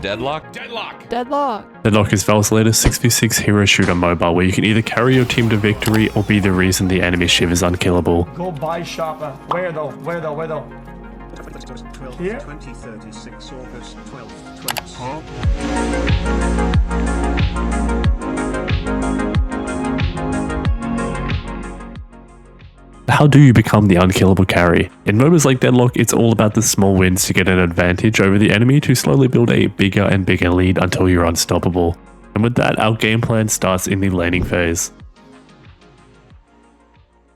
Deadlock? Deadlock is Valve's latest 6v6 hero shooter mobile where you can either carry your team to victory or be the reason the enemy shiv is unkillable. Go buy shopper. Where though? Here? 2036 August 12th, How do you become the unkillable carry? In MOBAs like Deadlock, it's all about the small wins to get an advantage over the enemy to slowly build a bigger and bigger lead until you're unstoppable. And with that, our game plan starts in the laning phase.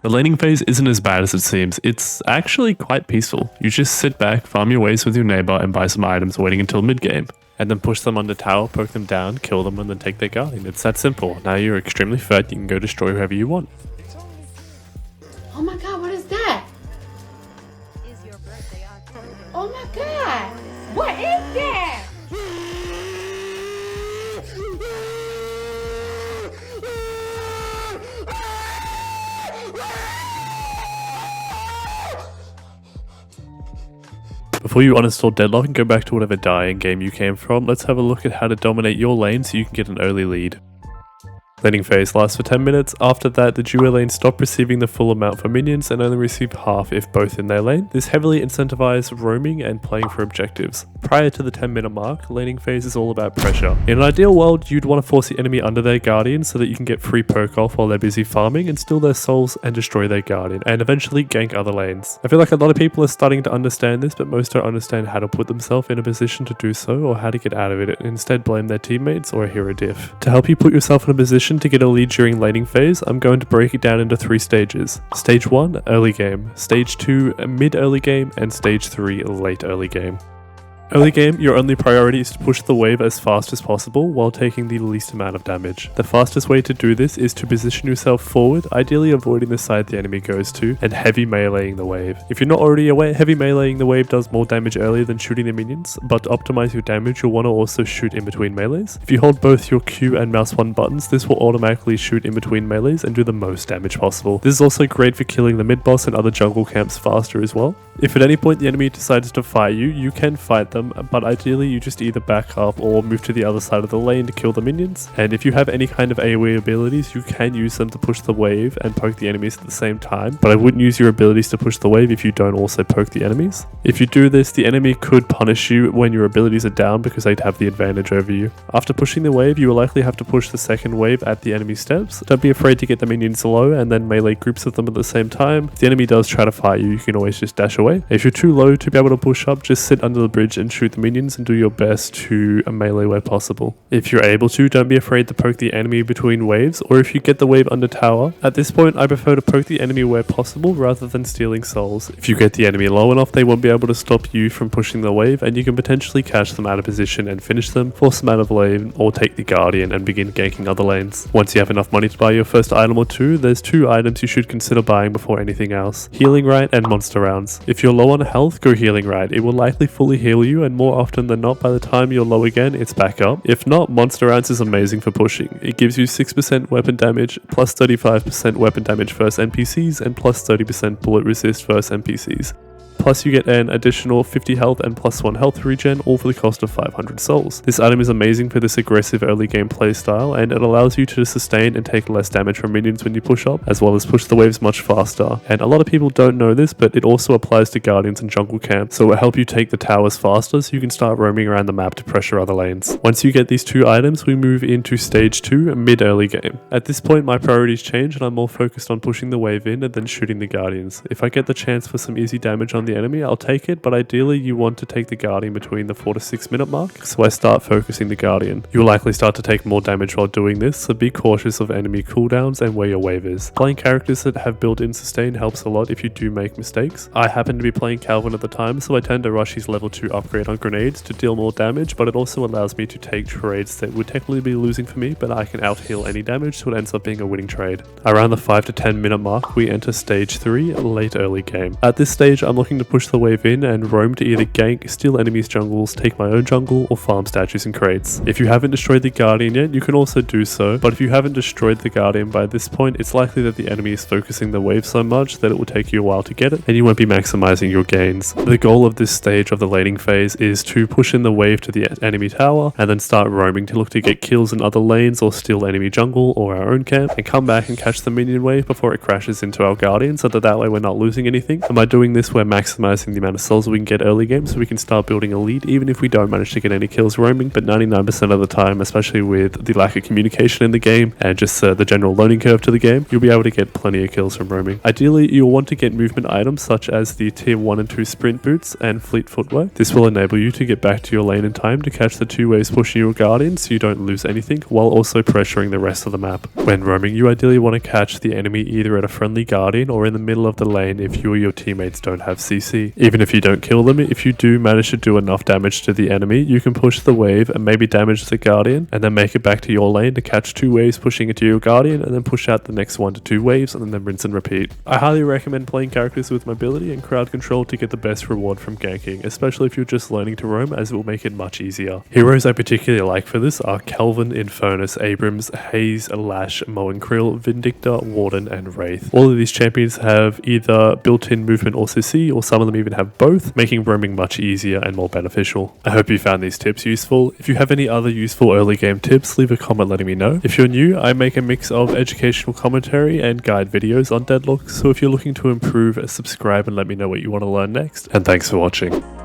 The laning phase isn't as bad as it seems, it's actually quite peaceful. You just sit back, farm your waves with your neighbor and buy some items waiting until mid-game. And then push them under tower, poke them down, kill them and then take their guardian. It's that simple. Now you're extremely fed, you can go destroy whoever you want. Oh my god, what is that? Is your birthday October? Oh my god! What is that? Before you uninstall Deadlock and go back to whatever dying game you came from, let's have a look at how to dominate your lane so you can get an early lead. Laning phase lasts for 10 minutes. After that, the duo lane stop receiving the full amount for minions and only receive half if both in their lane. This heavily incentivizes roaming and playing for objectives. Prior to the 10-minute mark, laning phase is all about pressure. In an ideal world, you'd want to force the enemy under their guardian so that you can get free poke off while they're busy farming and steal their souls and destroy their guardian, and eventually gank other lanes. I feel like a lot of people are starting to understand this, but most don't understand how to put themselves in a position to do so or how to get out of it, and instead blame their teammates or a hero diff. To help you put yourself in a position to get a lead during laning phase, I'm going to break it down into 3 stages. Stage 1, early game. Stage 2, mid-early game. And Stage 3, late early game. Early game, your only priority is to push the wave as fast as possible while taking the least amount of damage. The fastest way to do this is to position yourself forward, ideally avoiding the side the enemy goes to, and heavy meleeing the wave. If you're not already aware, heavy meleeing the wave does more damage earlier than shooting the minions, but to optimize your damage, you'll want to also shoot in between melees. If you hold both your Q and mouse 1 buttons, this will automatically shoot in between melees and do the most damage possible. This is also great for killing the mid boss and other jungle camps faster as well. If at any point the enemy decides to fight you, you can fight them, but ideally you just either back up or move to the other side of the lane to kill the minions. And if you have any kind of AoE abilities, you can use them to push the wave and poke the enemies at the same time, but I wouldn't use your abilities to push the wave if you don't also poke the enemies. If you do this, the enemy could punish you when your abilities are down because they'd have the advantage over you. After pushing the wave, you will likely have to push the second wave at the enemy steps. Don't be afraid to get the minions low and then melee groups of them at the same time. If the enemy does try to fight you, you can always just dash away. If you're too low to be able to push up, just sit under the bridge and shoot the minions and do your best to melee where possible. If you're able to, don't be afraid to poke the enemy between waves, or if you get the wave under tower. At this point, I prefer to poke the enemy where possible rather than stealing souls. If you get the enemy low enough, they won't be able to stop you from pushing the wave, and you can potentially catch them out of position and finish them, force them out of lane, or take the guardian and begin ganking other lanes. Once you have enough money to buy your first item or two, there's 2 items you should consider buying before anything else: healing rite and monster rounds. If you're low on health, go healing rite. It will likely fully heal you, and more often than not, by the time you're low again, it's back up. If not, monster rounds is amazing for pushing. It gives you 6% weapon damage, plus 35% weapon damage versus NPCs, and plus 30% bullet resist versus NPCs. Plus you get an additional 50 health and plus 1 health regen, all for the cost of 500 souls. This item is amazing for this aggressive early game playstyle, and it allows you to sustain and take less damage from minions when you push up, as well as push the waves much faster. And a lot of people don't know this, but it also applies to guardians and jungle camps, so it will help you take the towers faster so you can start roaming around the map to pressure other lanes. Once you get these 2 items, we move into stage 2, mid-early game. At this point, my priorities change and I'm more focused on pushing the wave in and then shooting the guardians. If I get the chance for some easy damage on the enemy, I'll take it, but ideally you want to take the guardian between the 4 to 6 minute mark, so I start focusing the guardian. You will likely start to take more damage while doing this, so be cautious of enemy cooldowns and where your wave is. Playing characters that have built-in sustain helps a lot if you do make mistakes. I happen to be playing Calvin at the time, so I tend to rush his level 2 upgrade on grenades to deal more damage, but it also allows me to take trades that would technically be losing for me, but I can out-heal any damage, so it ends up being a winning trade. Around the 5 to 10 minute mark, we enter stage 3, late early game. At this stage, I'm looking to to push the wave in and roam to either gank, steal enemies' jungles, take my own jungle, or farm statues and crates. If you haven't destroyed the Guardian yet, you can also do so, but if you haven't destroyed the Guardian by this point, it's likely that the enemy is focusing the wave so much that it will take you a while to get it, and you won't be maximizing your gains. The goal of this stage of the laning phase is to push in the wave to the enemy tower, and then start roaming to look to get kills in other lanes or steal enemy jungle or our own camp, and come back and catch the minion wave before it crashes into our Guardian, so that way we're not losing anything. And by doing this, we're maximizing the amount of souls we can get early game, so we can start building a lead even if we don't manage to get any kills roaming. But 99% of the time, especially with the lack of communication in the game and just the general learning curve to the game, you'll be able to get plenty of kills from roaming. Ideally, you'll want to get movement items such as the tier 1 and 2 sprint boots and fleet footwear. This will enable you to get back to your lane in time to catch the 2 waves pushing your Guardian so you don't lose anything, while also pressuring the rest of the map. When roaming, you ideally want to catch the enemy either at a friendly Guardian or in the middle of the lane if you or your teammates don't have CC. Even if you don't kill them, if you do manage to do enough damage to the enemy, you can push the wave and maybe damage the Guardian, and then make it back to your lane to catch 2 waves pushing into your Guardian, and then push out the next 1 to 2 waves, and then rinse and repeat. I highly recommend playing characters with mobility and crowd control to get the best reward from ganking, especially if you're just learning to roam, as it will make it much easier. Heroes I particularly like for this are Calvin, Infernus, Abrams, Haze, Lash, Moen Krill, Vindictor, Warden, and Wraith. All of these champions have either built-in movement or CC, or some of them even have both, making roaming much easier and more beneficial. I hope you found these tips useful. If you have any other useful early game tips, leave a comment letting me know. If you're new, I make a mix of educational commentary and guide videos on Deadlock, so if you're looking to improve, subscribe and let me know what you want to learn next. And thanks for watching.